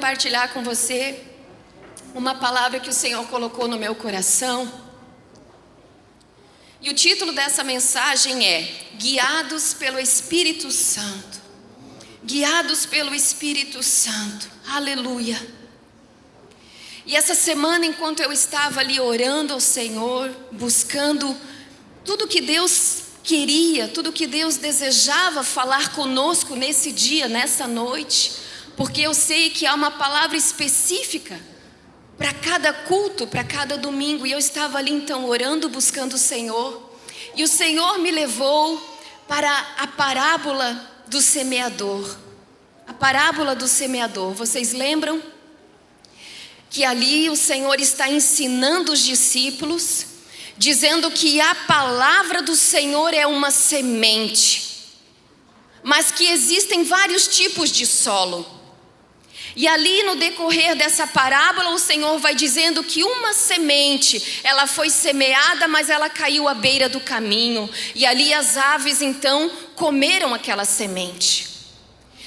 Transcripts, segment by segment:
compartilhar com você uma palavra que o Senhor colocou no meu coração. E o título dessa mensagem é Guiados pelo Espírito Santo. Guiados pelo Espírito Santo. Aleluia. E essa semana, enquanto eu estava ali orando ao Senhor, buscando tudo que Deus queria, tudo que Deus desejava falar conosco nesse dia, nessa noite, porque eu sei que há uma palavra específica para cada culto, para cada domingo, e eu estava ali então orando, buscando o Senhor, e o Senhor me levou para a parábola do semeador. A parábola do semeador, vocês lembram? Que ali o Senhor está ensinando os discípulos, dizendo que a palavra do Senhor é uma semente, mas que existem vários tipos de solo. E ali no decorrer dessa parábola, o Senhor vai dizendo que uma semente, ela foi semeada, mas ela caiu à beira do caminho. E ali as aves então comeram aquela semente.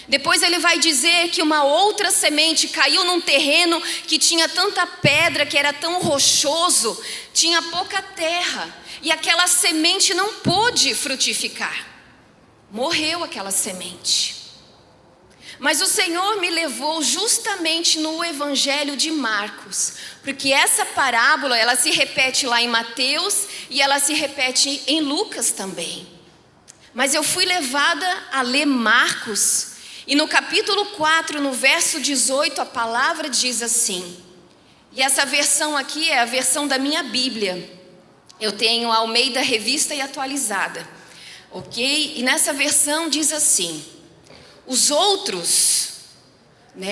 Depois ele vai dizer que uma outra semente caiu num terreno que tinha tanta pedra, que era tão rochoso, tinha pouca terra. E aquela semente não pôde frutificar. Morreu aquela semente. Mas o Senhor me levou justamente no Evangelho de Marcos, porque essa parábola, ela se repete lá em Mateus e ela se repete em Lucas também. Mas eu fui levada a ler Marcos, e no capítulo 4, no verso 18, a palavra diz assim, e essa versão aqui é a versão da minha Bíblia, eu tenho a Almeida Revista e Atualizada, ok? E nessa versão diz assim: os outros,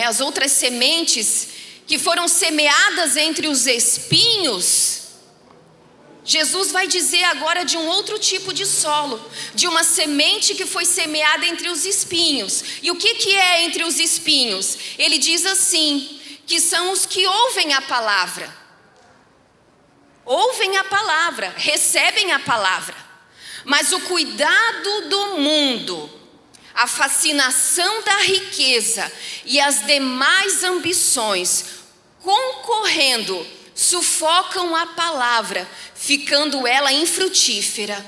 as outras sementes que foram semeadas entre os espinhos, Jesus vai dizer agora de um outro tipo de solo, de uma semente que foi semeada entre os espinhos. E o que é entre os espinhos? Ele diz assim, que são os que ouvem a palavra. Ouvem a palavra, recebem a palavra. Mas o cuidado do mundo, a fascinação da riqueza e as demais ambições concorrendo, sufocam a palavra, ficando ela infrutífera.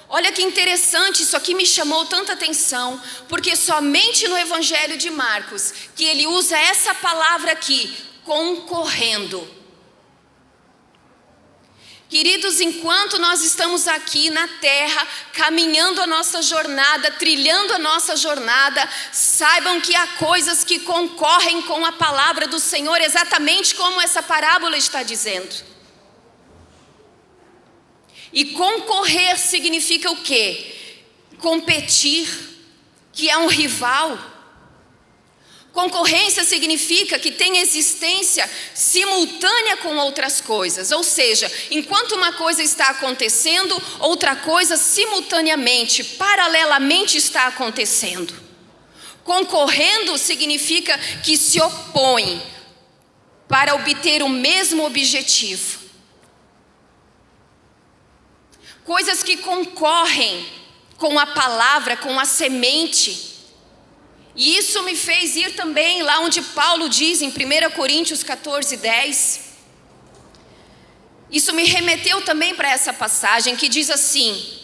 Olha que interessante, isso aqui me chamou tanta atenção, porque somente no Evangelho de Marcos, que ele usa essa palavra aqui, concorrendo. Queridos, enquanto nós estamos aqui na terra, caminhando a nossa jornada, trilhando a nossa jornada, saibam que há coisas que concorrem com a palavra do Senhor, exatamente como essa parábola está dizendo. E concorrer significa o quê? Competir, que é um rival. Concorrência significa que tem existência simultânea com outras coisas, ou seja, enquanto uma coisa está acontecendo, outra coisa simultaneamente, paralelamente está acontecendo. Concorrendo significa que se opõem para obter o mesmo objetivo. Coisas que concorrem com a palavra, com a semente. E isso me fez ir também lá onde Paulo diz em 1 Coríntios 14:10. Isso me remeteu também para essa passagem que diz assim: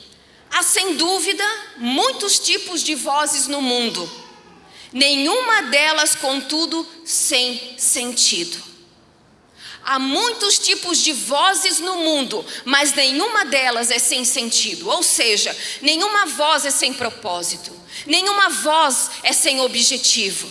há sem dúvida muitos tipos de vozes no mundo, nenhuma delas, contudo, sem sentido. Há muitos tipos de vozes no mundo, mas nenhuma delas é sem sentido. Ou seja, nenhuma voz é sem propósito. Nenhuma voz é sem objetivo.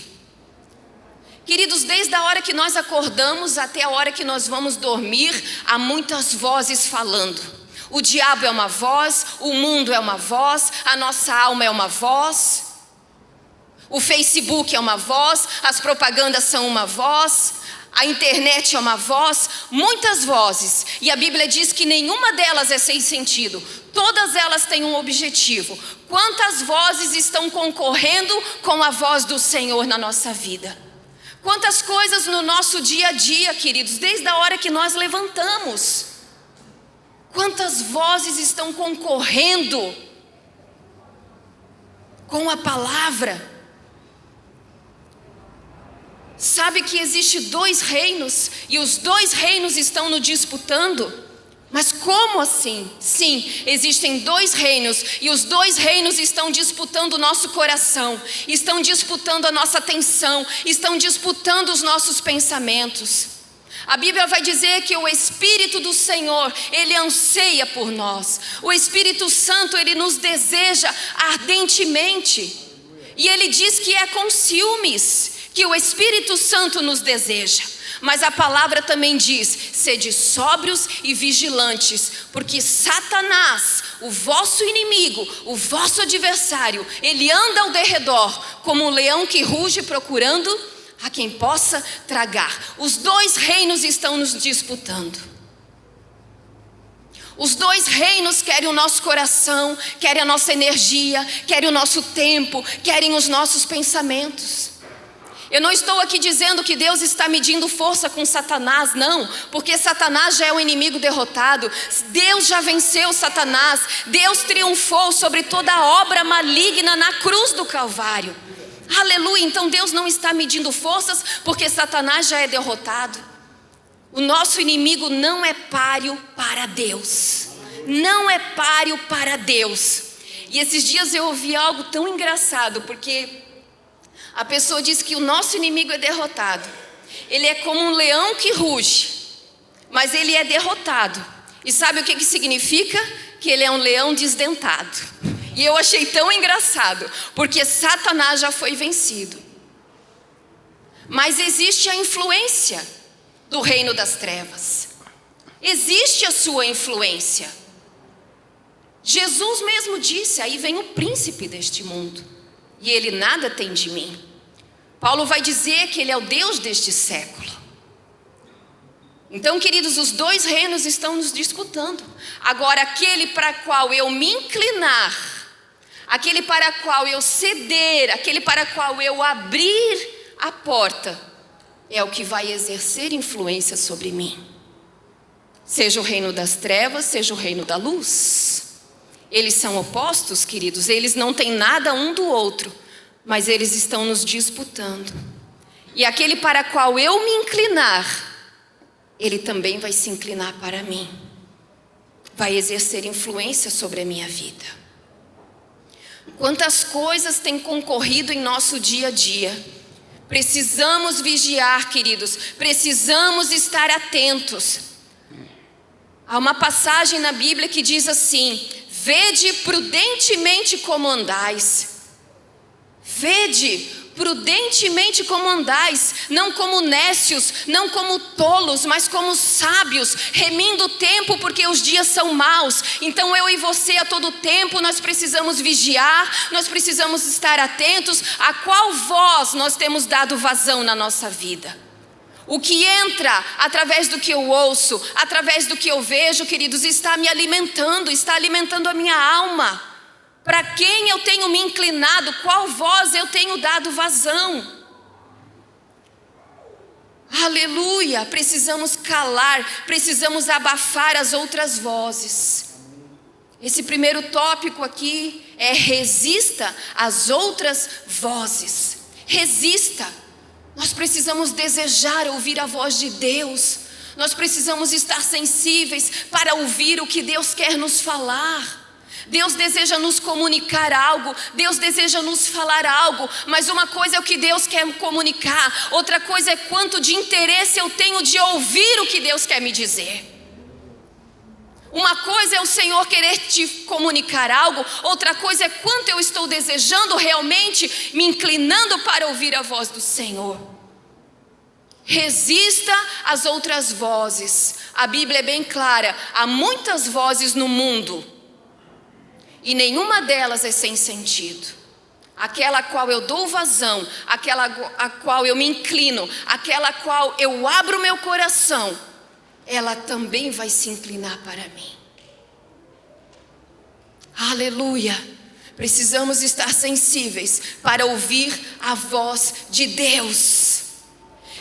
Queridos, desde a hora que nós acordamos até a hora que nós vamos dormir, há muitas vozes falando. O diabo é uma voz, o mundo é uma voz, a nossa alma é uma voz. O Facebook é uma voz, as propagandas são uma voz. A internet é uma voz, muitas vozes, e a Bíblia diz que nenhuma delas é sem sentido, todas elas têm um objetivo. Quantas vozes estão concorrendo com a voz do Senhor na nossa vida? Quantas coisas no nosso dia a dia, queridos, desde a hora que nós levantamos, quantas vozes estão concorrendo com a palavra? Sabe que existe 2 reinos e os 2 reinos estão nos disputando? Mas como assim? Sim, existem 2 reinos e os 2 reinos estão disputando o nosso coração, estão disputando a nossa atenção, estão disputando os nossos pensamentos. A Bíblia vai dizer que o Espírito do Senhor, Ele anseia por nós. O Espírito Santo, Ele nos deseja ardentemente. E Ele diz que é com ciúmes que o Espírito Santo nos deseja. Mas a palavra também diz: sede sóbrios e vigilantes, porque Satanás, o vosso inimigo, o vosso adversário, ele anda ao derredor como um leão que ruge procurando a quem possa tragar. Os 2 reinos estão nos disputando. Os 2 reinos querem o nosso coração, querem a nossa energia, querem o nosso tempo, querem os nossos pensamentos. Eu não estou aqui dizendo que Deus está medindo força com Satanás, não, porque Satanás já é um inimigo derrotado. Deus já venceu Satanás, Deus triunfou sobre toda a obra maligna na cruz do Calvário. Aleluia, então Deus não está medindo forças porque Satanás já é derrotado. O nosso inimigo não é páreo para Deus, não é páreo para Deus. E esses dias eu ouvi algo tão engraçado, porque a pessoa diz que o nosso inimigo é derrotado. Ele é como um leão que ruge, mas ele é derrotado. E sabe o que significa? Que ele é um leão desdentado. E eu achei tão engraçado, porque Satanás já foi vencido. Mas existe a influência do reino das trevas. Existe a sua influência. Jesus mesmo disse: aí vem o príncipe deste mundo, e ele nada tem de mim. Paulo vai dizer que ele é o Deus deste século. Então, queridos, os 2 reinos estão nos disputando. Agora, aquele para qual eu me inclinar, aquele para qual eu ceder, aquele para qual eu abrir a porta, é o que vai exercer influência sobre mim. Seja o reino das trevas, seja o reino da luz. Eles são opostos, queridos, eles não têm nada um do outro, mas eles estão nos disputando. E aquele para qual eu me inclinar, ele também vai se inclinar para mim, vai exercer influência sobre a minha vida. Quantas coisas têm concorrido em nosso dia a dia. Precisamos vigiar, queridos, precisamos estar atentos. Há uma passagem na Bíblia que diz assim: vede prudentemente como andais. Vede prudentemente como andais, não como nécios, não como tolos, mas como sábios, remindo o tempo, porque os dias são maus. Então eu e você a todo tempo nós precisamos vigiar, nós precisamos estar atentos a qual voz nós temos dado vazão na nossa vida. O que entra através do que eu ouço, através do que eu vejo, queridos, está me alimentando, está alimentando a minha alma. Para quem eu tenho me inclinado, qual voz eu tenho dado vazão? Aleluia, precisamos calar, precisamos abafar as outras vozes. Esse primeiro tópico aqui é: resista às outras vozes. Resista. Nós precisamos desejar ouvir a voz de Deus. Nós precisamos estar sensíveis para ouvir o que Deus quer nos falar. Deus deseja nos comunicar algo, Deus deseja nos falar algo, mas uma coisa é o que Deus quer comunicar, outra coisa é quanto de interesse eu tenho de ouvir o que Deus quer me dizer. Uma coisa é o Senhor querer te comunicar algo, outra coisa é quanto eu estou desejando realmente, me inclinando para ouvir a voz do Senhor. Resista às outras vozes. A Bíblia é bem clara: há muitas vozes no mundo e nenhuma delas é sem sentido. Aquela a qual eu dou vazão, aquela a qual eu me inclino, aquela a qual eu abro meu coração, ela também vai se inclinar para mim. Aleluia! Precisamos estar sensíveis para ouvir a voz de Deus.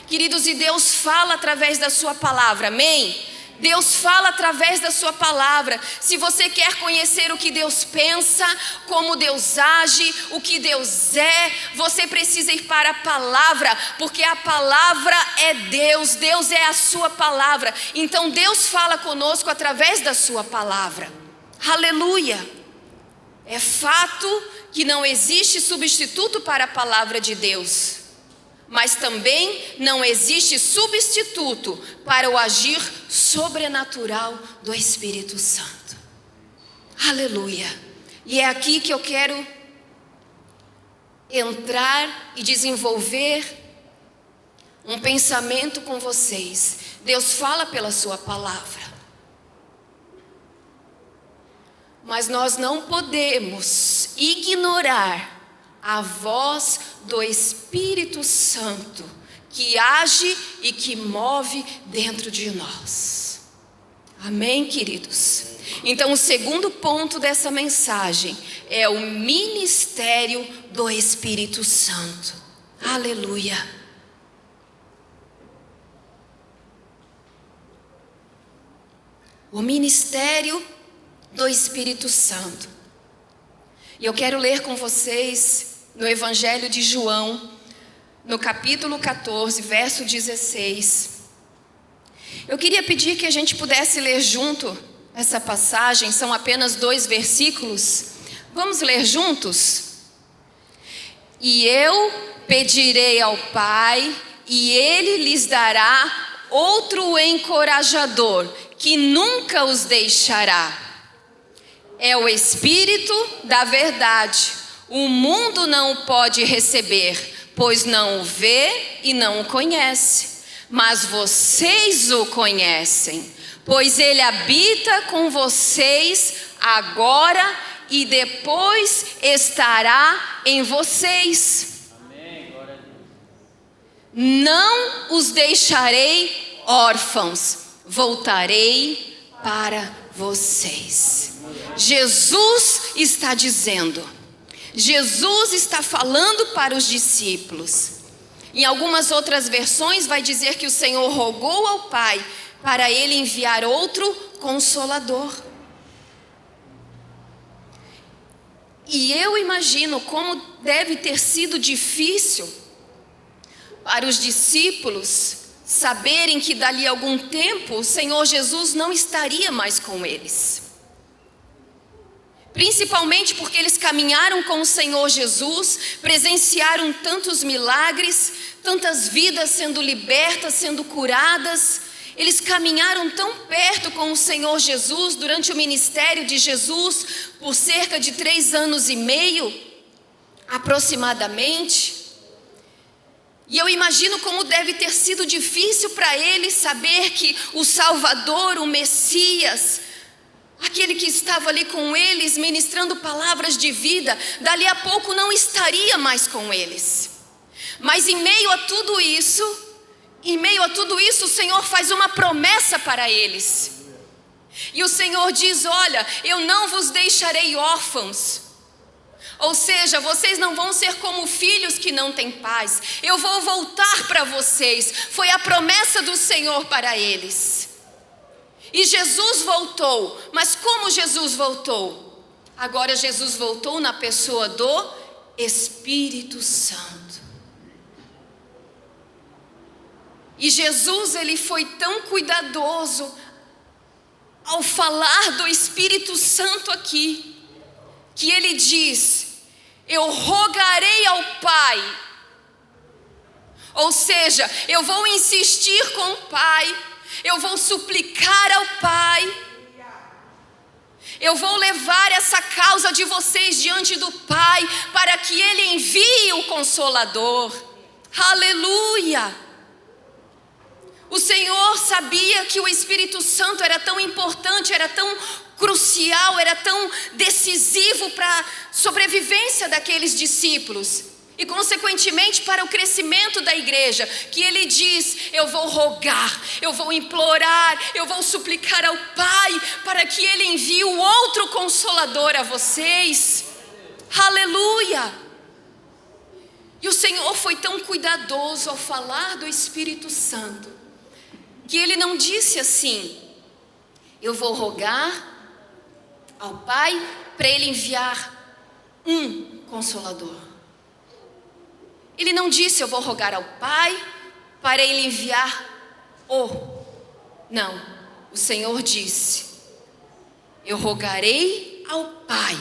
Queridos, e Deus fala através da sua palavra, amém? Deus fala através da sua palavra. Se você quer conhecer o que Deus pensa, como Deus age, o que Deus é, você precisa ir para a palavra, porque a palavra é Deus, Deus é a sua palavra. Então Deus fala conosco através da sua palavra. Aleluia! É fato que não existe substituto para a palavra de Deus, mas também não existe substituto para o agir sobrenatural do Espírito Santo. Aleluia! E é aqui que eu quero entrar e desenvolver um pensamento com vocês. Deus fala pela sua palavra, mas nós não podemos ignorar a voz do Espírito Santo que age e que move dentro de nós. Amém, queridos? Então, o segundo ponto dessa mensagem é o ministério do Espírito Santo. Aleluia! O ministério do Espírito Santo. E eu quero ler com vocês no Evangelho de João, no capítulo 14, verso 16. Eu queria pedir que a gente pudesse ler junto essa passagem, são apenas 2 versículos. Vamos ler juntos? E eu pedirei ao Pai, e Ele lhes dará outro encorajador, que nunca os deixará. É o Espírito da verdade. O mundo não o pode receber, pois não o vê e não o conhece. Mas vocês o conhecem, pois ele habita com vocês agora e depois estará em vocês. Amém. Glória a Deus. Não os deixarei órfãos, voltarei para vocês. Jesus está dizendo, Jesus está falando para os discípulos. Em algumas outras versões vai dizer que o Senhor rogou ao Pai para Ele enviar outro Consolador. E eu imagino como deve ter sido difícil para os discípulos saberem que dali a algum tempo o Senhor Jesus não estaria mais com eles. Principalmente porque eles caminharam com o Senhor Jesus, presenciaram tantos milagres, tantas vidas sendo libertas, sendo curadas. Eles caminharam tão perto com o Senhor Jesus durante o ministério de Jesus por cerca de 3 anos e meio, aproximadamente. E eu imagino como deve ter sido difícil para eles saber que o Salvador, o Messias, aquele que estava ali com eles, ministrando palavras de vida, dali a pouco não estaria mais com eles. Mas em meio a tudo isso, o Senhor faz uma promessa para eles. E o Senhor diz, olha, eu não vos deixarei órfãos. Ou seja, vocês não vão ser como filhos que não têm pais. Eu vou voltar para vocês. Foi a promessa do Senhor para eles. E Jesus voltou, mas como Jesus voltou? Agora Jesus voltou na pessoa do Espírito Santo. E Jesus, ele foi tão cuidadoso ao falar do Espírito Santo aqui, que ele diz, eu rogarei ao Pai. Ou seja, eu vou insistir com o Pai, eu vou suplicar ao Pai, eu vou levar essa causa de vocês diante do Pai, para que Ele envie o Consolador. Aleluia! O Senhor sabia que o Espírito Santo era tão importante, era tão crucial, era tão decisivo para a sobrevivência daqueles discípulos. E consequentemente para o crescimento da igreja, que ele diz, eu vou rogar, eu vou implorar, eu vou suplicar ao Pai, para que ele envie o outro Consolador a vocês. Aleluia! E o Senhor foi tão cuidadoso ao falar do Espírito Santo, que ele não disse assim, eu vou rogar ao Pai para Ele enviar um Consolador. Ele não disse, eu vou rogar ao Pai para Ele enviar o. Não, o Senhor disse, eu rogarei ao Pai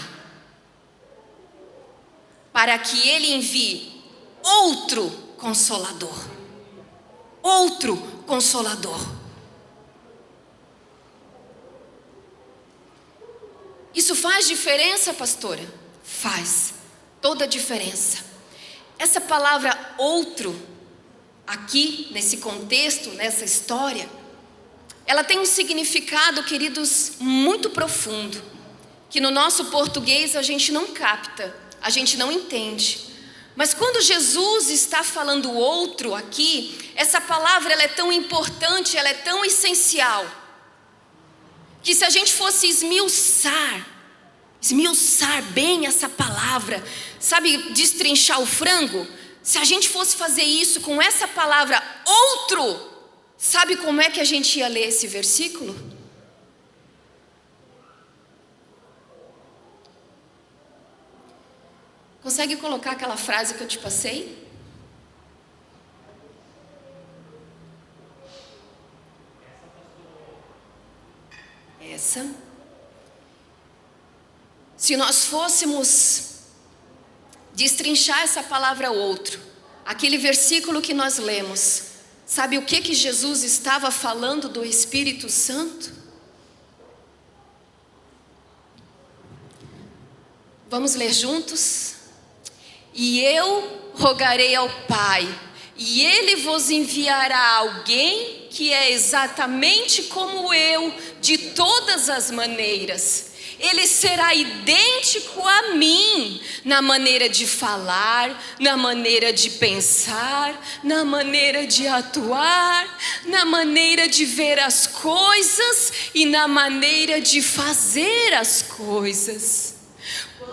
para que Ele envie outro Consolador. Outro Consolador. Isso faz diferença, pastora? Faz toda a diferença. Essa palavra outro, aqui nesse contexto, nessa história, ela tem um significado, queridos, muito profundo, que no nosso português a gente não capta, a gente não entende. Mas quando Jesus está falando outro aqui, essa palavra ela é tão importante, ela é tão essencial, que se a gente fosse esmiuçar bem essa palavra, sabe, destrinchar o frango, se a gente fosse fazer isso com essa palavra outro, sabe como é que a gente ia ler esse versículo? Consegue colocar aquela frase que eu te passei? Essa. Se nós fôssemos destrinchar essa palavra outro, aquele versículo que nós lemos, sabe o que Jesus estava falando do Espírito Santo? Vamos ler juntos? E eu rogarei ao Pai, e Ele vos enviará alguém que é exatamente como eu, de todas as maneiras. Ele será idêntico a mim, na maneira de falar, na maneira de pensar, na maneira de atuar, na maneira de ver as coisas e na maneira de fazer as coisas.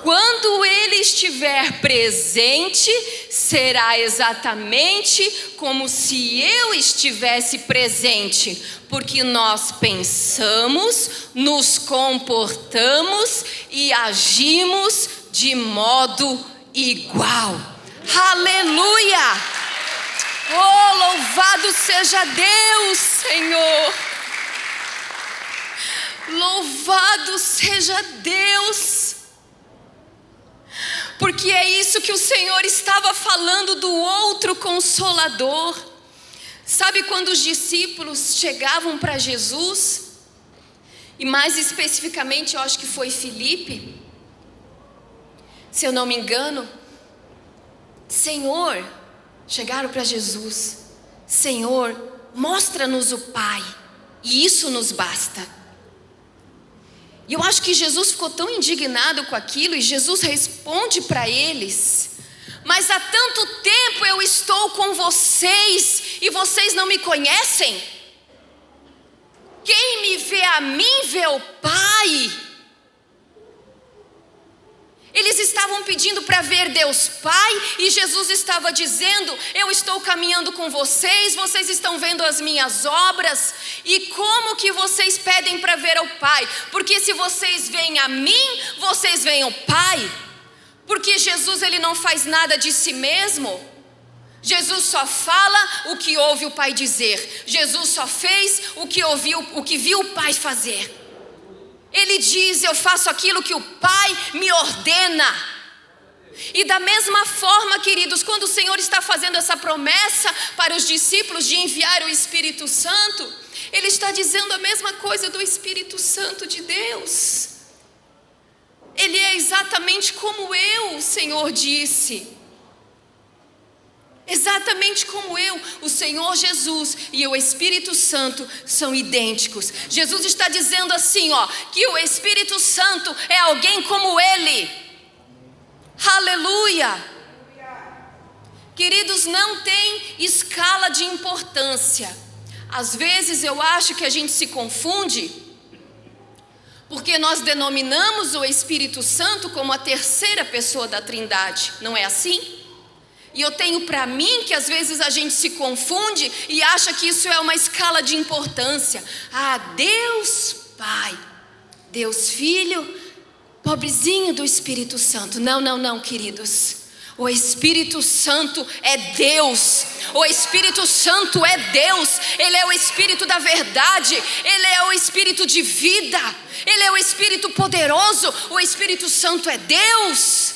Quando Ele estiver presente, será exatamente como se eu estivesse presente, porque nós pensamos, nos comportamos e agimos de modo igual. Aleluia! Oh, louvado seja Deus, Senhor! Louvado seja Deus! Porque é isso que o Senhor estava falando do outro Consolador. Sabe quando os discípulos chegavam para Jesus, e mais especificamente eu acho que foi Filipe, se eu não me engano, Senhor, chegaram para Jesus, Senhor, mostra-nos o Pai, e isso nos basta. E eu acho que Jesus ficou tão indignado com aquilo, e Jesus responde para eles: mas há tanto tempo eu estou com vocês, e vocês não me conhecem? Quem me vê a mim, vê o Pai. Eles estavam pedindo para ver Deus Pai, e Jesus estava dizendo: eu estou caminhando com vocês, vocês estão vendo as minhas obras, e como que vocês pedem para ver o Pai? Porque se vocês veem a mim, vocês veem o Pai. Porque Jesus ele não faz nada de si mesmo. Jesus só fala o que ouve o Pai dizer. Jesus só fez o que viu o Pai fazer. Ele diz: eu faço aquilo que o Pai me ordena. E da mesma forma, queridos, quando o Senhor está fazendo essa promessa para os discípulos de enviar o Espírito Santo, Ele está dizendo a mesma coisa do Espírito Santo de Deus. Ele é exatamente como eu, o Senhor disse. Exatamente como eu, o Senhor Jesus e o Espírito Santo são idênticos. Jesus está dizendo assim, que o Espírito Santo é alguém como Ele. Aleluia! Queridos, não tem escala de importância. Às vezes eu acho que a gente se confunde, porque nós denominamos o Espírito Santo como a terceira pessoa da Trindade. Não é assim? E eu tenho para mim que às vezes a gente se confunde e acha que isso é uma escala de importância. Deus Pai, Deus Filho, pobrezinho do Espírito Santo. Não, queridos. O Espírito Santo é Deus. O Espírito Santo é Deus. Ele é o Espírito da verdade. Ele é o Espírito de vida. Ele é o Espírito poderoso. O Espírito Santo é Deus.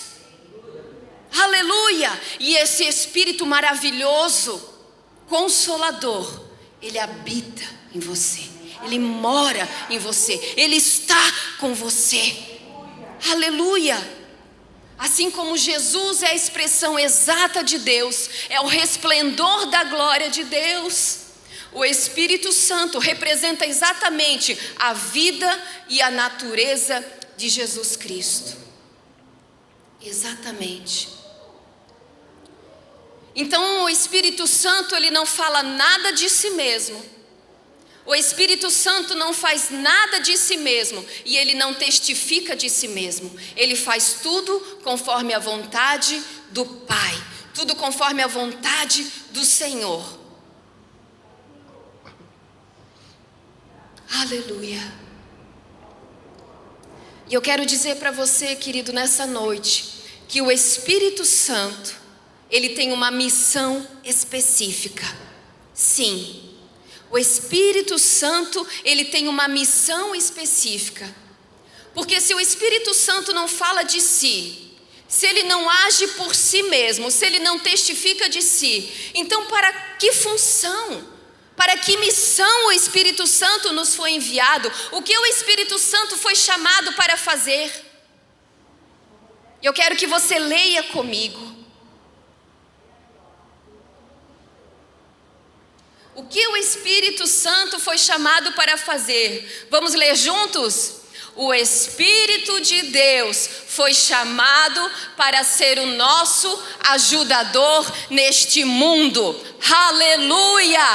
Aleluia! E esse Espírito maravilhoso, consolador, ele habita em você. Ele mora em você. Ele está com você. Aleluia! Assim como Jesus é a expressão exata de Deus, é o resplendor da glória de Deus, o Espírito Santo representa exatamente a vida e a natureza de Jesus Cristo. Exatamente. Então o Espírito Santo, ele não fala nada de si mesmo. O Espírito Santo não faz nada de si mesmo e ele não testifica de si mesmo. Ele faz tudo conforme a vontade do Pai, tudo conforme a vontade do Senhor. Aleluia. E eu quero dizer para você, querido, nessa noite, que o Espírito Santo, ele tem uma missão específica. Sim. O Espírito Santo, ele tem uma missão específica. Porque se o Espírito Santo não fala de si, se ele não age por si mesmo, se ele não testifica de si, então para que função, para que missão o Espírito Santo nos foi enviado? O que o Espírito Santo foi chamado para fazer? Eu quero que você leia comigo. O que o Espírito Santo foi chamado para fazer? Vamos ler juntos? O Espírito de Deus foi chamado para ser o nosso ajudador neste mundo. Aleluia!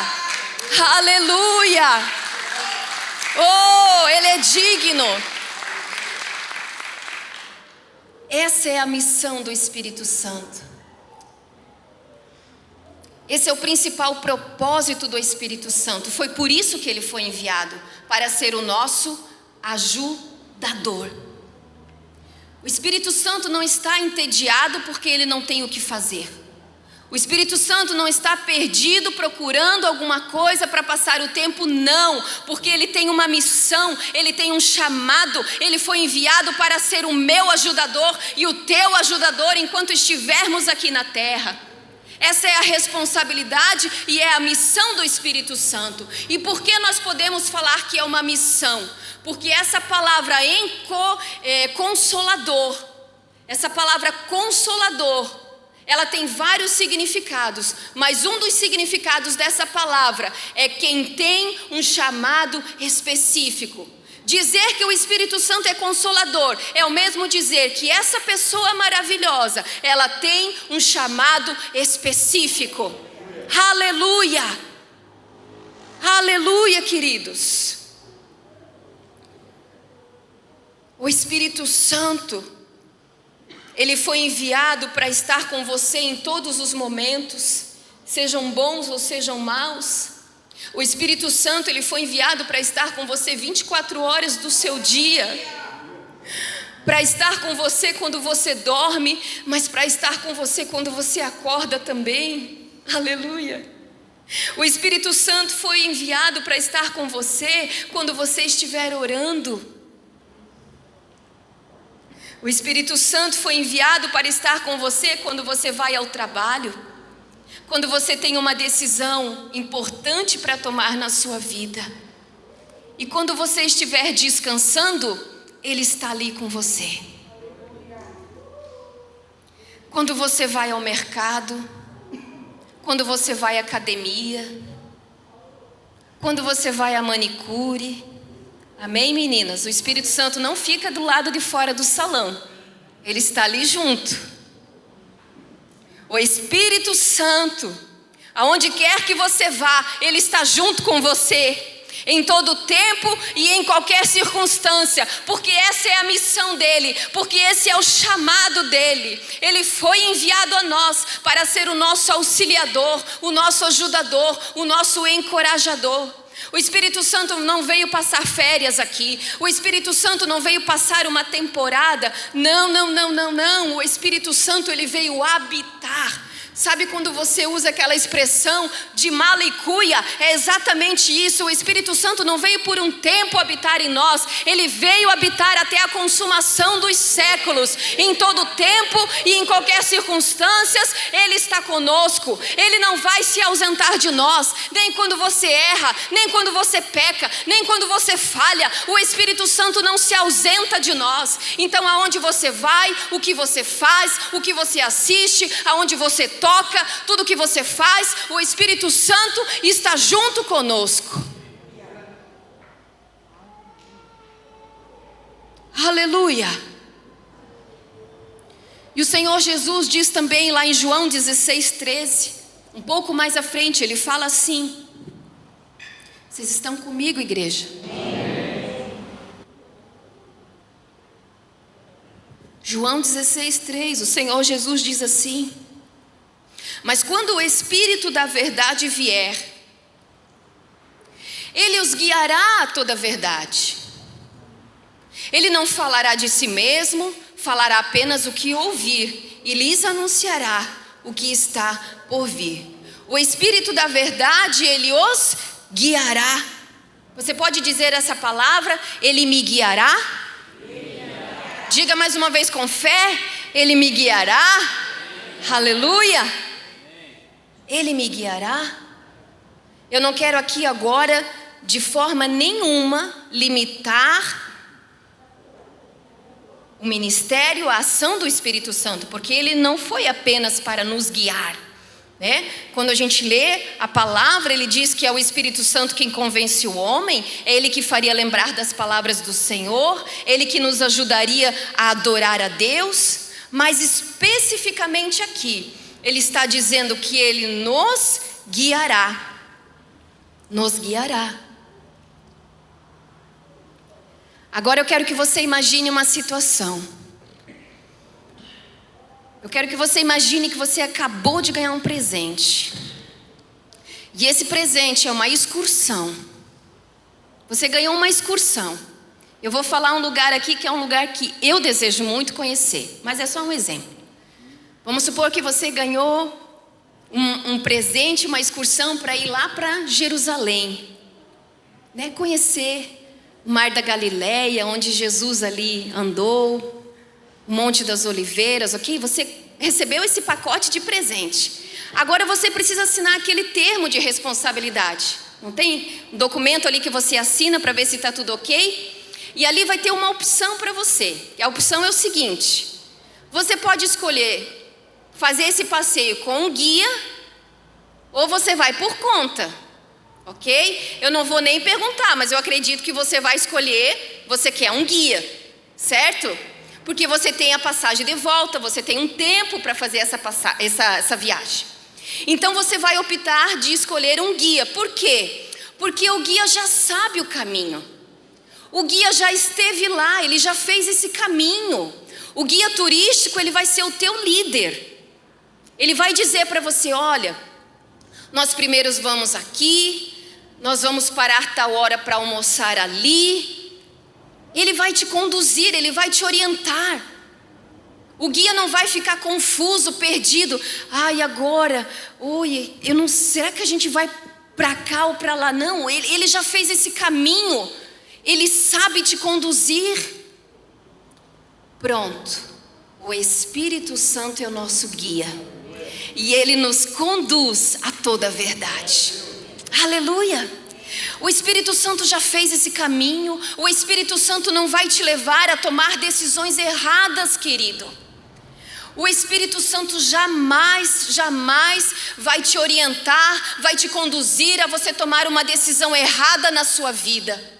Aleluia! Oh, Ele é digno. Essa é a missão do Espírito Santo. Esse é o principal propósito do Espírito Santo. Foi por isso que ele foi enviado, para ser o nosso ajudador. O Espírito Santo não está entediado porque ele não tem o que fazer. O Espírito Santo não está perdido procurando alguma coisa para passar o tempo, não, porque ele tem uma missão, ele tem um chamado, ele foi enviado para ser o meu ajudador e o teu ajudador enquanto estivermos aqui na terra. Essa é a responsabilidade e é a missão do Espírito Santo. E por que nós podemos falar que é uma missão? Porque essa palavra consolador, essa palavra consolador, ela tem vários significados, mas um dos significados dessa palavra é quem tem um chamado específico. Dizer que o Espírito Santo é consolador é o mesmo dizer que essa pessoa maravilhosa, ela tem um chamado específico. Aleluia! Aleluia, queridos! O Espírito Santo, ele foi enviado para estar com você em todos os momentos, sejam bons ou sejam maus. O Espírito Santo, ele foi enviado para estar com você 24 horas do seu dia, para estar com você quando você dorme, mas para estar com você quando você acorda também. Aleluia! O Espírito Santo foi enviado para estar com você quando você estiver orando. O Espírito Santo foi enviado para estar com você quando você vai ao trabalho, quando você tem uma decisão importante para tomar na sua vida. E quando você estiver descansando, Ele está ali com você. Quando você vai ao mercado, quando você vai à academia, quando você vai à manicure. Amém, meninas? O Espírito Santo não fica do lado de fora do salão. Ele está ali junto. O Espírito Santo, aonde quer que você vá, Ele está junto com você, em todo tempo e em qualquer circunstância, porque essa é a missão dEle, porque esse é o chamado dEle. Ele foi enviado a nós para ser o nosso auxiliador, o nosso ajudador, o nosso encorajador. O Espírito Santo não veio passar férias aqui. O Espírito Santo não veio passar uma temporada. Não. O Espírito Santo, ele veio habitar. Sabe quando você usa aquela expressão de malicuia? É exatamente isso. O Espírito Santo não veio por um tempo habitar em nós. Ele veio habitar até a consumação dos séculos. Em todo tempo e em qualquer circunstância, Ele está conosco. Ele não vai se ausentar de nós. Nem quando você erra, nem quando você peca, nem quando você falha. O Espírito Santo não se ausenta de nós. Então aonde você vai, o que você faz, o que você assiste, aonde você toca, tudo que você faz, o Espírito Santo está junto conosco. Aleluia. E o Senhor Jesus diz também lá em João 16:13, um pouco mais à frente, ele fala assim: vocês estão comigo, igreja? João 16:3, o Senhor Jesus diz assim: mas quando o Espírito da verdade vier, Ele os guiará a toda a verdade. Ele não falará de si mesmo, falará apenas o que ouvir e lhes anunciará o que está por vir. O Espírito da verdade, Ele os guiará. Você pode dizer essa palavra: Ele me guiará? Diga mais uma vez com fé: Ele me guiará. Aleluia. Ele me guiará. Eu não quero aqui agora, de forma nenhuma, limitar o ministério, a ação do Espírito Santo, porque Ele não foi apenas para nos guiar, né? Quando a gente lê a palavra, ele diz que é o Espírito Santo quem convence o homem, é Ele que faria lembrar das palavras do Senhor, Ele que nos ajudaria a adorar a Deus, mas especificamente aqui, Ele está dizendo que Ele nos guiará. Nos guiará. Agora eu quero que você imagine uma situação. Eu quero que você imagine que você acabou de ganhar um presente. E esse presente é uma excursão. Você ganhou uma excursão. Eu vou falar um lugar aqui que é um lugar que eu desejo muito conhecer, mas é só um exemplo. Vamos supor que você ganhou um presente, uma excursão para ir lá para Jerusalém, né? Conhecer o Mar da Galileia, onde Jesus ali andou, o Monte das Oliveiras, ok? Você recebeu esse pacote de presente. Agora você precisa assinar aquele termo de responsabilidade. Não tem um documento ali que você assina para ver se está tudo ok? E ali vai ter uma opção para você. E a opção é o seguinte: você pode escolher fazer esse passeio com um guia, ou você vai por conta, ok? Eu não vou nem perguntar, mas eu acredito que você vai escolher, você quer um guia, certo? Porque você tem a passagem de volta, você tem um tempo para fazer essa viagem. Então você vai optar de escolher um guia. Por quê? Porque o guia já sabe o caminho. O guia já esteve lá, ele já fez esse caminho. O guia turístico, ele vai ser o teu líder. Ele vai dizer para você: olha, nós primeiros vamos aqui, nós vamos parar tal hora para almoçar ali. Ele vai te conduzir, ele vai te orientar. O guia não vai ficar confuso, perdido. Ai, agora, oi, eu não, será que a gente vai para cá ou para lá? Não, ele já fez esse caminho. Ele sabe te conduzir. Pronto, o Espírito Santo é o nosso guia. E Ele nos conduz a toda a verdade. Aleluia. O Espírito Santo já fez esse caminho. O Espírito Santo não vai te levar a tomar decisões erradas, querido. O Espírito Santo jamais vai te orientar, vai te conduzir a você tomar uma decisão errada na sua vida.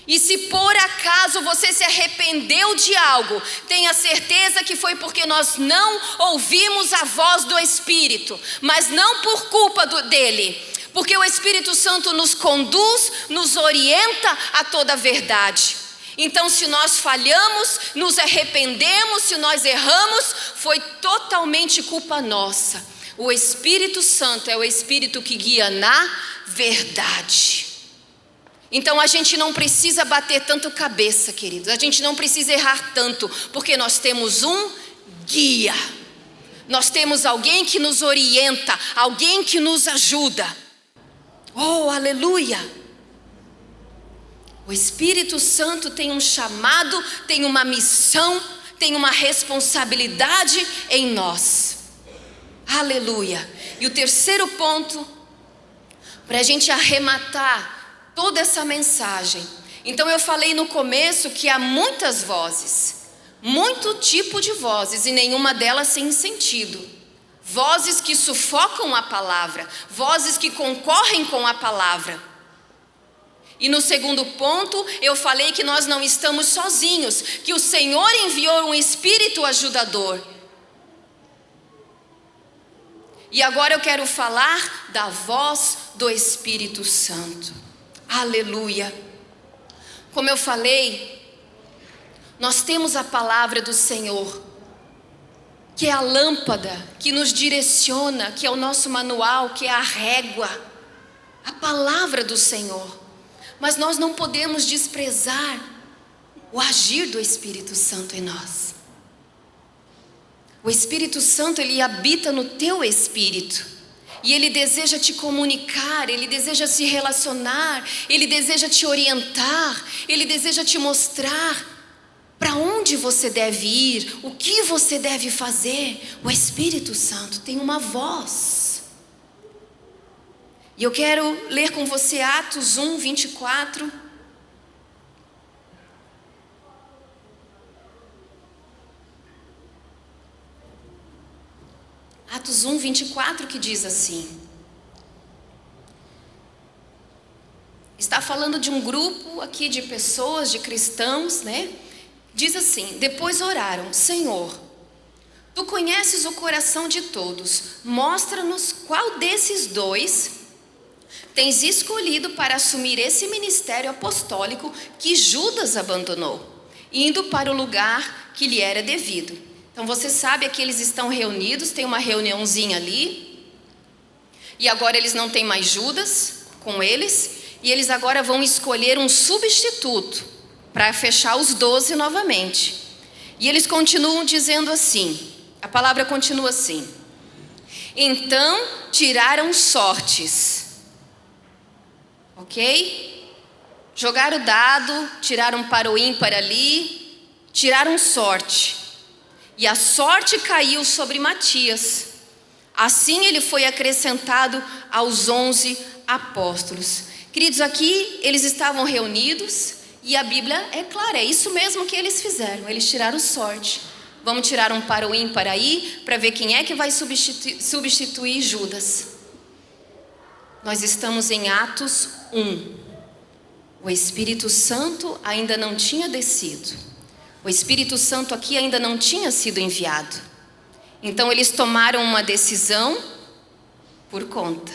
E se por acaso você se arrependeu de algo, tenha certeza que foi porque nós não ouvimos a voz do Espírito, mas não por culpa dele, porque o Espírito Santo nos conduz, nos orienta a toda a verdade. Então, se nós falhamos, nos arrependemos, se nós erramos, foi totalmente culpa nossa. O Espírito Santo é o Espírito que guia na verdade. Então a gente não precisa bater tanto cabeça, queridos. A gente não precisa errar tanto, porque nós temos um guia. Nós temos alguém que nos orienta, alguém que nos ajuda. Oh, aleluia! O Espírito Santo tem um chamado, tem uma missão, tem uma responsabilidade em nós. Aleluia! E o terceiro ponto, para a gente arrematar toda essa mensagem. Então eu falei no começo que há muitas vozes, muito tipo de vozes, e nenhuma delas sem sentido. Vozes que sufocam a palavra, vozes que concorrem com a palavra. E no segundo ponto, eu falei que nós não estamos sozinhos, que o Senhor enviou um Espírito ajudador. E agora eu quero falar da voz do Espírito Santo. Aleluia! Como eu falei, nós temos a palavra do Senhor, que é a lâmpada que nos direciona, que é o nosso manual, que é a régua, a palavra do Senhor. Mas nós não podemos desprezar o agir do Espírito Santo em nós. O Espírito Santo, ele habita no teu espírito. E ele deseja te comunicar, ele deseja se relacionar, ele deseja te orientar, ele deseja te mostrar para onde você deve ir, o que você deve fazer. O Espírito Santo tem uma voz. E eu quero ler com você Atos 1, 24. Atos 1, 24, que diz assim. Está falando de um grupo aqui de pessoas, de cristãos, né? Diz assim: depois oraram: Senhor, Tu conheces o coração de todos, mostra-nos qual desses dois tens escolhido para assumir esse ministério apostólico que Judas abandonou, indo para o lugar que lhe era devido. Então você sabe que eles estão reunidos, tem uma reuniãozinha ali, e agora eles não têm mais Judas com eles, e eles agora vão escolher um substituto para fechar os 12 novamente. E eles continuam dizendo assim, a palavra continua assim: então tiraram sortes, ok? Jogaram o dado, tiraram para o ímpar ali, tiraram sorte. E a sorte caiu sobre Matias. Assim ele foi acrescentado aos 11 apóstolos. Queridos, aqui eles estavam reunidos e a Bíblia é clara, é isso mesmo que eles fizeram. Eles tiraram sorte. Vamos tirar um para o ímpar aí, para ver quem é que vai substituir Judas. Nós estamos em Atos 1. O Espírito Santo ainda não tinha descido. O Espírito Santo aqui ainda não tinha sido enviado. Então eles tomaram uma decisão por conta.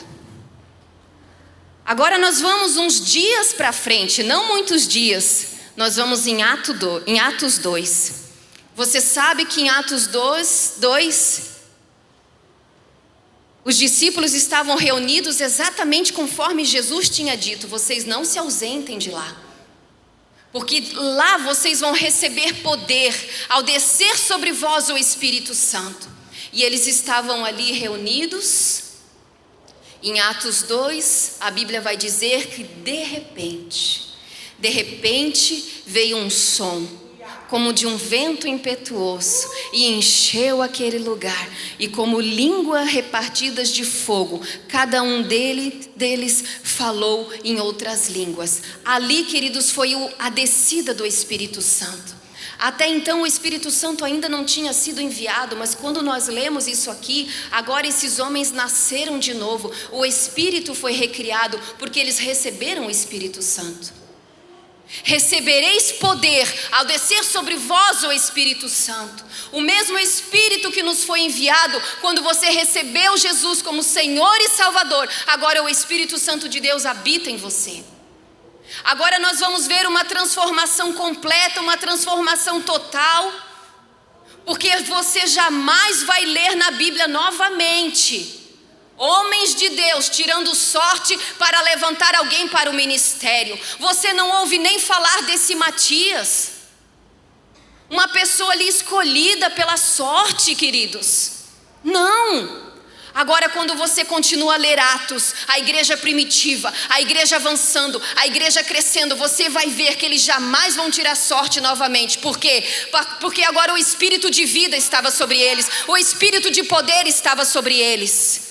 Agora nós vamos uns dias para frente, não muitos dias. Nós vamos em Atos 2. Você sabe que em Atos 2, os discípulos estavam reunidos exatamente conforme Jesus tinha dito: vocês não se ausentem de lá, porque lá vocês vão receber poder ao descer sobre vós o Espírito Santo. E eles estavam ali reunidos. Em Atos 2, a Bíblia vai dizer que de repente veio um som, como de um vento impetuoso, e encheu aquele lugar, e como língua repartidas de fogo, cada um deles falou em outras línguas. Ali, queridos, foi a descida do Espírito Santo. Até então o Espírito Santo ainda não tinha sido enviado, mas quando nós lemos isso aqui, agora esses homens nasceram de novo, o Espírito foi recriado, porque eles receberam o Espírito Santo. Recebereis poder ao descer sobre vós o Espírito Santo. O mesmo Espírito que nos foi enviado quando você recebeu Jesus como Senhor e Salvador, agora o Espírito Santo de Deus habita em você. Agora nós vamos ver uma transformação completa, uma transformação total, porque você jamais vai ler na Bíblia novamente Homens de Deus tirando sorte para levantar alguém para o ministério. Você não ouve nem falar desse Matias, uma pessoa ali escolhida pela sorte, queridos. Não. Agora, quando você continua a ler Atos, a igreja primitiva, a igreja avançando, a igreja crescendo, você vai ver que eles jamais vão tirar sorte novamente. Por quê? Porque agora o espírito de vida estava sobre eles, o espírito de poder estava sobre eles.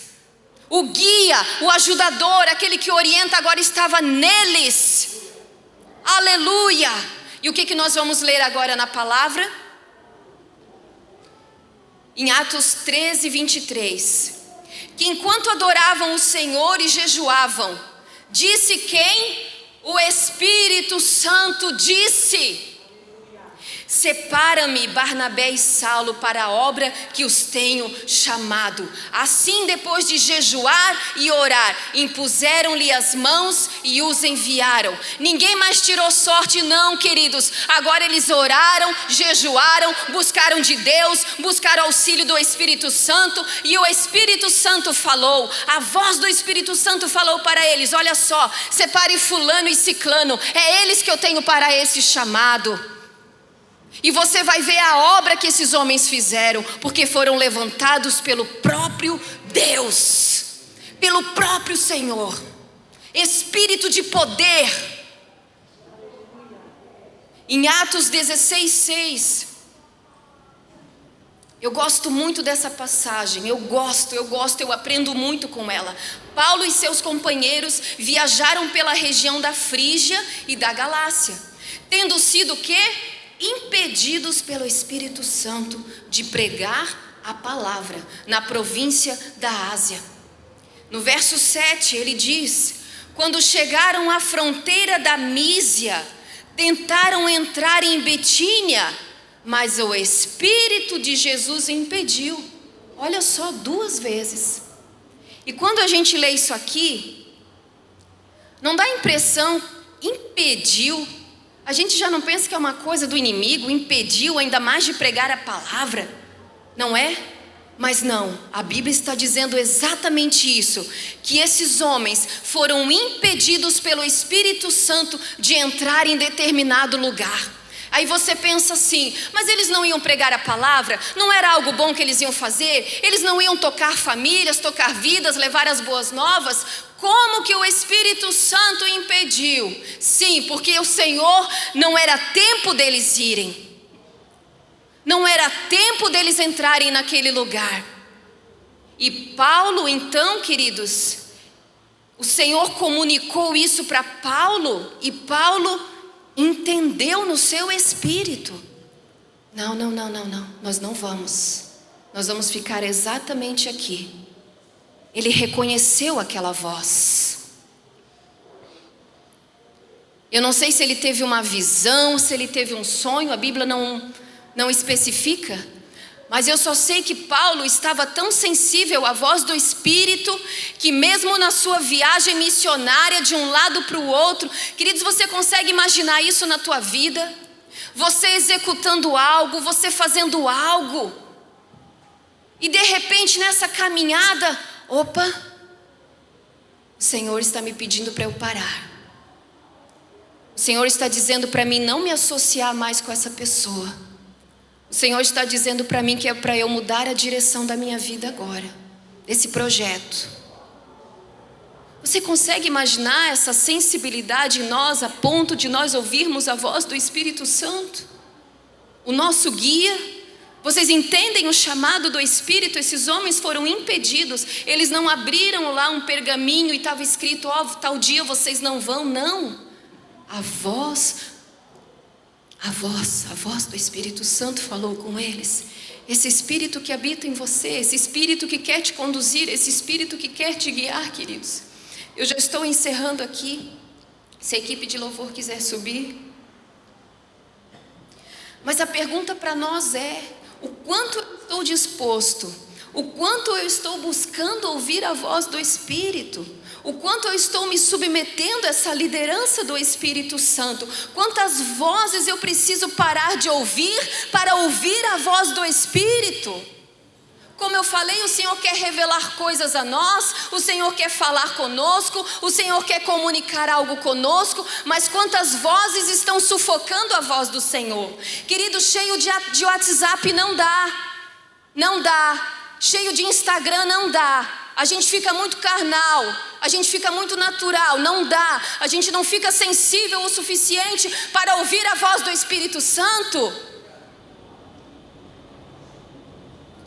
O guia, o ajudador, aquele que orienta agora estava neles. Aleluia! E o que nós vamos ler agora na palavra? Em Atos 13, 23. Que enquanto adoravam o Senhor e jejuavam, disse quem? O Espírito Santo disse: separa-me Barnabé e Saulo para a obra que os tenho chamado. Assim, depois de jejuar e orar, impuseram-lhe as mãos e os enviaram. Ninguém mais tirou sorte não, queridos. Agora eles oraram, jejuaram, buscaram de Deus, buscaram auxílio do Espírito Santo, e o Espírito Santo falou, a voz do Espírito Santo falou para eles: olha só, separe fulano e ciclano, é eles que eu tenho para esse chamado. E você vai ver a obra que esses homens fizeram, porque foram levantados pelo próprio Deus, pelo próprio Senhor. Espírito de poder. Em Atos 16, 6. Eu gosto muito dessa passagem, eu aprendo muito com ela. Paulo e seus companheiros viajaram pela região da Frígia e da Galácia, tendo sido o quê? Impedidos pelo Espírito Santo de pregar a palavra na província da Ásia. No verso 7 ele diz: quando chegaram à fronteira da Mísia, tentaram entrar em Betínia, mas o Espírito de Jesus impediu. Olha só, 2 vezes. E quando a gente lê isso aqui, não dá a impressão, impediu. A gente já não pensa que é uma coisa do inimigo, impediu ainda mais de pregar a palavra, não é? Mas não, a Bíblia está dizendo exatamente isso, que esses homens foram impedidos pelo Espírito Santo de entrar em determinado lugar. Aí você pensa assim, mas eles não iam pregar a palavra? Não era algo bom que eles iam fazer? Eles não iam tocar famílias, tocar vidas, levar as boas novas? Como que o Espírito Santo impediu? Sim, porque o Senhor não era tempo deles irem. Não era tempo deles entrarem naquele lugar. E Paulo, então, queridos, o Senhor comunicou isso para Paulo, e Paulo entendeu no seu espírito: não, nós não vamos. Nós vamos ficar exatamente aqui. Ele reconheceu aquela voz. Eu não sei se ele teve uma visão, se ele teve um sonho, a Bíblia não especifica. Mas eu só sei que Paulo estava tão sensível à voz do Espírito, que mesmo na sua viagem missionária de um lado para o outro, queridos, você consegue imaginar isso na tua vida? Você executando algo, você fazendo algo, e de repente nessa caminhada, opa, o Senhor está me pedindo para eu parar. O Senhor está dizendo para mim não me associar mais com essa pessoa. O Senhor está dizendo para mim que é para eu mudar a direção da minha vida agora, desse projeto. Você consegue imaginar essa sensibilidade em nós, a ponto de nós ouvirmos a voz do Espírito Santo? O nosso guia. Vocês entendem o chamado do Espírito? Esses homens foram impedidos. Eles não abriram lá um pergaminho e estava escrito: ó, tal dia vocês não vão. Não. A voz do Espírito Santo falou com eles. Esse Espírito que habita em você, esse Espírito que quer te conduzir, esse Espírito que quer te guiar, queridos. Eu já estou encerrando aqui. Se a equipe de louvor quiser subir. Mas a pergunta para nós é: o quanto eu estou disposto, o quanto eu estou buscando ouvir a voz do Espírito, o quanto eu estou me submetendo a essa liderança do Espírito Santo, quantas vozes eu preciso parar de ouvir para ouvir a voz do Espírito, Como eu falei, o Senhor quer revelar coisas a nós, o Senhor quer falar conosco, o Senhor quer comunicar algo conosco, mas quantas vozes estão sufocando a voz do Senhor? Querido, cheio de WhatsApp não dá, cheio de Instagram não dá, a gente fica muito carnal, a gente fica muito natural, não dá, a gente não fica sensível o suficiente para ouvir a voz do Espírito Santo.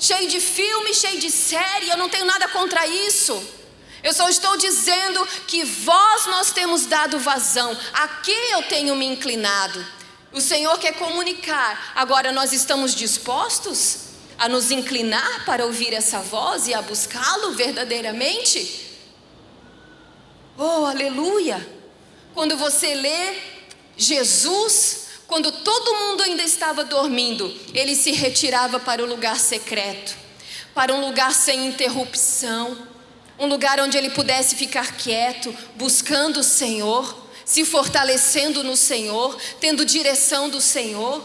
Cheio de filme, cheio de série, eu não tenho nada contra isso. Eu só estou dizendo que nós temos dado vazão, a que eu tenho me inclinado. O Senhor quer comunicar, agora nós estamos dispostos a nos inclinar para ouvir essa voz e a buscá-lo verdadeiramente? Oh, aleluia! Quando você lê Jesus, quando todo mundo ainda estava dormindo, ele se retirava para o lugar secreto, para um lugar sem interrupção, um lugar onde ele pudesse ficar quieto, buscando o Senhor, se fortalecendo no Senhor, tendo direção do Senhor.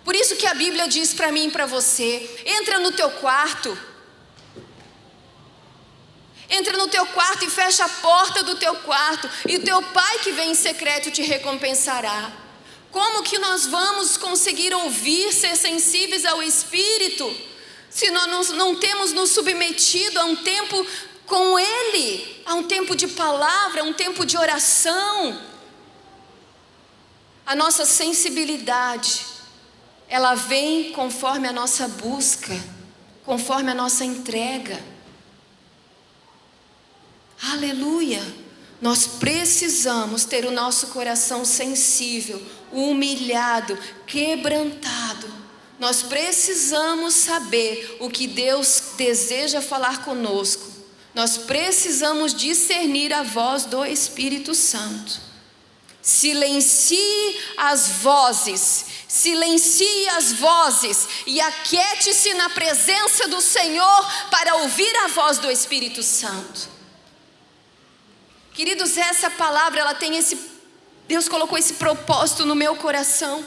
Por isso que a Bíblia diz para mim e para você: entra no teu quarto, e fecha a porta do teu quarto, e o teu Pai que vem em secreto te recompensará. Como que nós vamos conseguir ouvir, ser sensíveis ao Espírito, se nós não temos nos submetido a um tempo com Ele, a um tempo de palavra, a um tempo de oração? A nossa sensibilidade, ela vem conforme a nossa busca, conforme a nossa entrega. Aleluia! Nós precisamos ter o nosso coração sensível, humilhado, quebrantado. Nós precisamos saber o que Deus deseja falar conosco. Nós precisamos discernir a voz do Espírito Santo. Silencie as vozes e aquiete-se na presença do Senhor para ouvir a voz do Espírito Santo. Queridos, essa palavra, ela tem Deus colocou esse propósito no meu coração,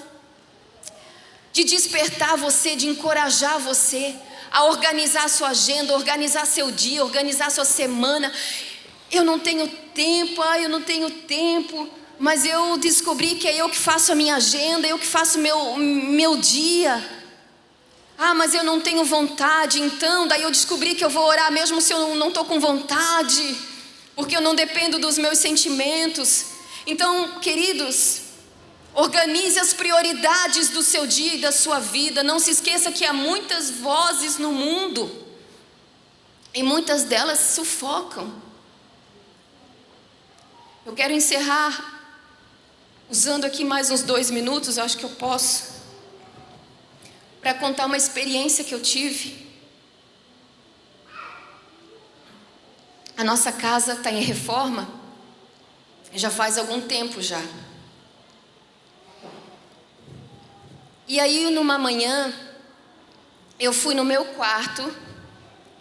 de despertar você, de encorajar você a organizar a sua agenda, organizar seu dia, organizar sua semana. Eu não tenho tempo, mas eu descobri que é eu que faço a minha agenda, eu que faço meu dia. Mas eu não tenho vontade, então daí eu descobri que eu vou orar mesmo se eu não estou com vontade, porque eu não dependo dos meus sentimentos. Então, queridos, organize as prioridades do seu dia e da sua vida. Não se esqueça que há muitas vozes no mundo, e muitas delas sufocam. Eu quero encerrar usando aqui mais uns 2 minutos, eu acho que eu posso, para contar uma experiência que eu tive. A nossa casa está em reforma, já faz algum tempo já. E aí numa manhã, eu fui no meu quarto,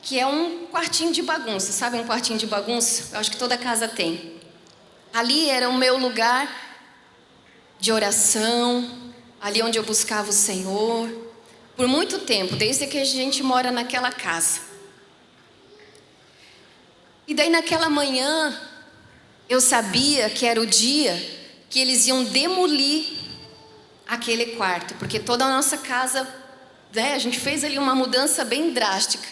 que é um quartinho de bagunça, sabe um quartinho de bagunça? Eu acho que toda casa tem. Ali era o meu lugar de oração, ali onde eu buscava o Senhor, por muito tempo, desde que a gente mora naquela casa. E daí naquela manhã, eu sabia que era o dia que eles iam demolir aquele quarto, porque toda a nossa casa, a gente fez ali uma mudança bem drástica.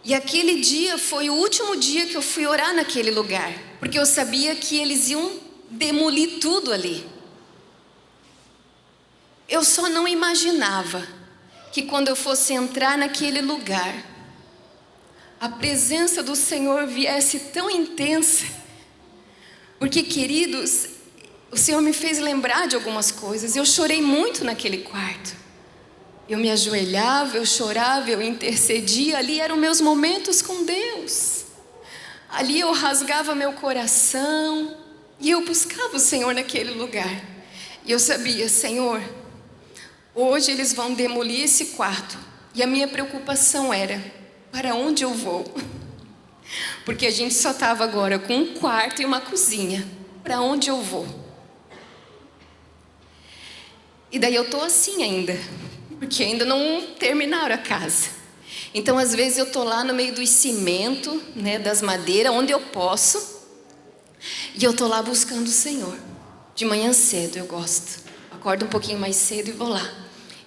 E aquele dia foi o último dia que eu fui orar naquele lugar, porque eu sabia que eles iam demolir tudo ali. Eu só não imaginava que quando eu fosse entrar naquele lugar, a presença do Senhor viesse tão intensa, porque, queridos, o Senhor me fez lembrar de algumas coisas. Eu chorei muito naquele quarto. Eu me ajoelhava, eu chorava, eu intercedia. Ali eram meus momentos com Deus. Ali eu rasgava meu coração e eu buscava o Senhor naquele lugar. E eu sabia, Senhor, hoje eles vão demolir esse quarto. E a minha preocupação era: para onde eu vou? Porque a gente só estava agora com um quarto e uma cozinha. Para onde eu vou? E daí eu estou assim ainda, porque ainda não terminaram a casa. Então, às vezes eu tô lá no meio do cimento, né, das madeiras, onde eu posso, e eu tô lá buscando o Senhor. De manhã cedo eu gosto. Acordo um pouquinho mais cedo e vou lá.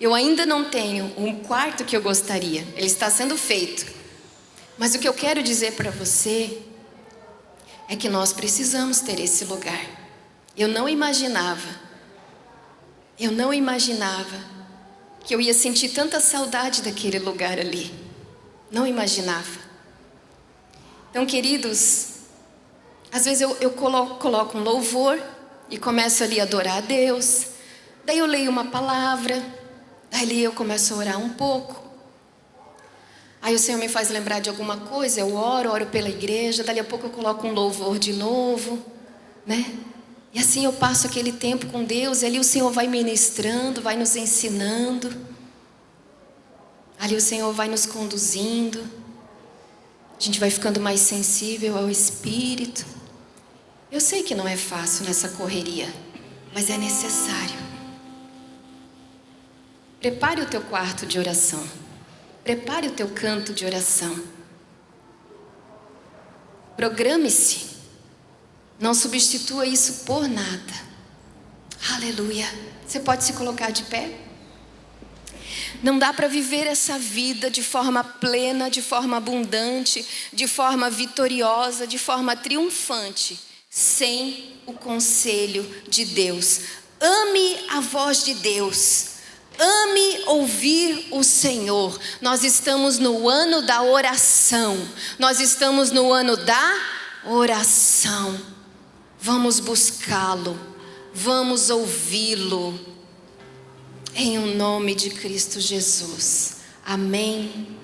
Eu ainda não tenho um quarto que eu gostaria. Ele está sendo feito. Mas o que eu quero dizer para você é que nós precisamos ter esse lugar. Eu não imaginava que eu ia sentir tanta saudade daquele lugar ali. Não imaginava. Então, queridos, às vezes eu coloco um louvor e começo ali a adorar a Deus. Daí eu leio uma palavra, daí eu começo a orar um pouco. Aí o Senhor me faz lembrar de alguma coisa, eu oro pela igreja, dali a pouco eu coloco um louvor de novo, né? E assim eu passo aquele tempo com Deus, e ali o Senhor vai ministrando, vai nos ensinando. Ali o Senhor vai nos conduzindo. A gente vai ficando mais sensível ao Espírito. Eu sei que não é fácil nessa correria, mas é necessário. Prepare o teu quarto de oração. Prepare o teu canto de oração. Programe-se. Não substitua isso por nada. Aleluia. Você pode se colocar de pé? Não dá para viver essa vida de forma plena, de forma abundante, de forma vitoriosa, de forma triunfante, sem o conselho de Deus. Ame a voz de Deus. Ame ouvir o Senhor. Nós estamos no ano da oração. Nós estamos no ano da oração. Vamos buscá-lo. Vamos ouvi-lo. Em o nome de Cristo Jesus. Amém.